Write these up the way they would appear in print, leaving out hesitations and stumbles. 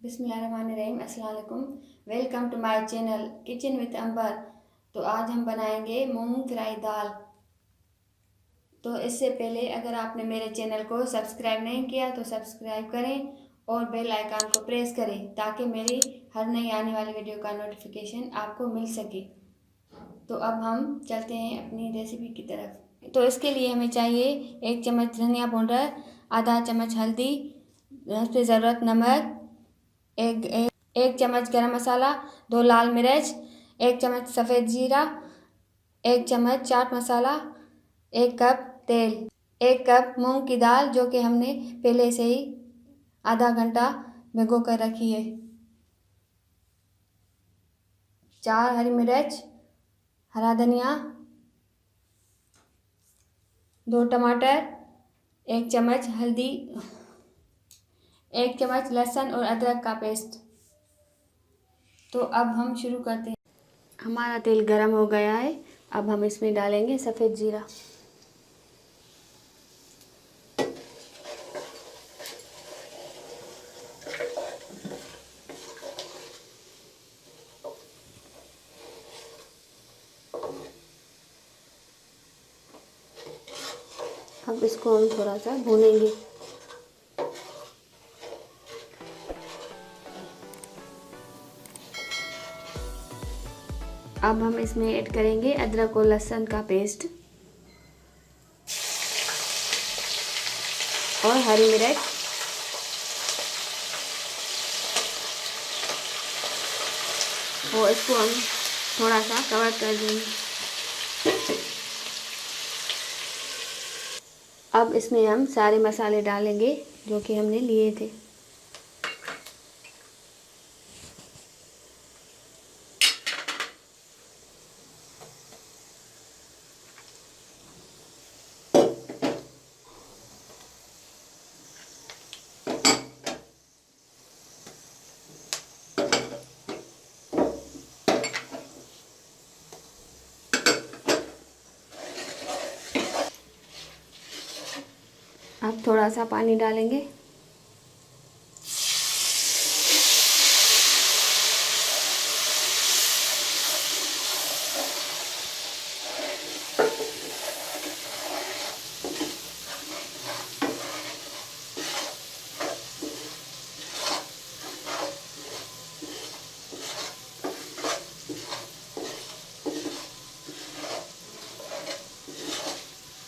बिस्मिल्लाहिर्रहमानिर्रहीम। अस्सलाम वालेकुम। Welcome to my channel kitchen with Amber. तो आज हम बनाएंगे मूंग फ्राई दाल। तो इससे पहले अगर आपने मेरे चैनल को सब्सक्राइब नहीं किया तो सब्सक्राइब करें और बेल आइकन को प्रेस करें ताकि मेरी हर नई आने वाली वीडियो का नोटिफिकेशन आपको मिल सके। तो अब हम चलते हैं अपनी रेसिपी की तरफ। तो इसके लिए हमें चाहिए 1 चम्मच धनिया पाउडर, आधा चम्मच हल्दी, पे ज़रूरत नमक, एक चम्मच गरम मसाला, 2 लाल मिर्च, 1 चम्मच सफ़ेद जीरा, 1 चम्मच चाट मसाला, 1 कप तेल, 1 कप मूंग की दाल जो कि हमने पहले से ही आधा घंटा भिगो कर रखी है, 4 हरी मिर्च, हरा धनिया, 2 टमाटर, 1 चम्मच हल्दी, 1 चम्मच लहसुन और अदरक का पेस्ट। तो अब हम शुरू करते हैं। हमारा तेल गरम हो गया है। अब हम इसमें डालेंगे सफ़ेद जीरा, अब इसको हम थोड़ा सा भूनेंगे। अब हम इसमें ऐड करेंगे अदरक और लहसुन का पेस्ट और हरी मिर्च, और इसको हम थोड़ा सा कवर कर देंगे। अब इसमें हम सारे मसाले डालेंगे जो कि हमने लिए थे। अब थोड़ा सा पानी डालेंगे।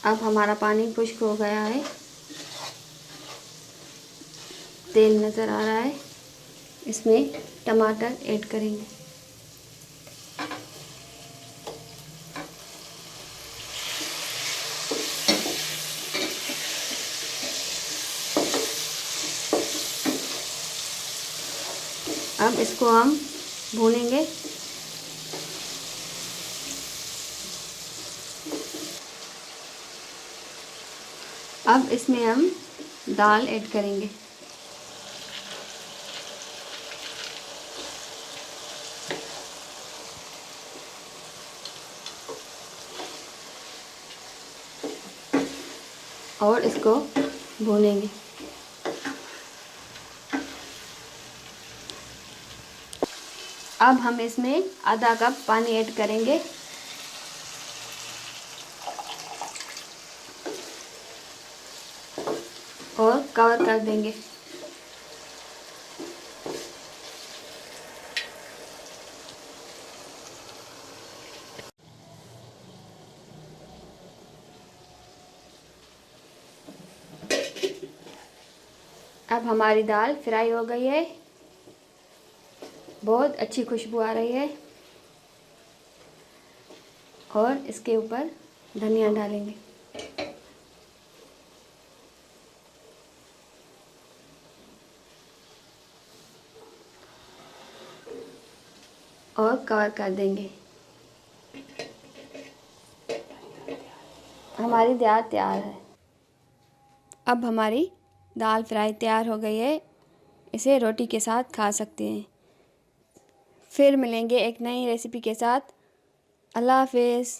अब हमारा पानी खुश्क हो गया है, तेल नज़र आ रहा है। इसमें टमाटर ऐड करेंगे। अब इसको हम भूनेंगे। अब इसमें हम दाल ऐड करेंगे। और इसको भूनेंगे। अब हम इसमें आधा कप पानी ऐड करेंगे और कवर कर देंगे। अब हमारी दाल फ्राई हो गई है, बहुत अच्छी खुशबू आ रही है। और इसके ऊपर धनिया डालेंगे और कवर कर देंगे। हमारी दाल तैयार है। अब हमारी दाल फ्राई तैयार हो गई है। इसे रोटी के साथ खा सकते हैं। फिर मिलेंगे एक नई रेसिपी के साथ। अल्लाह हाफिज़।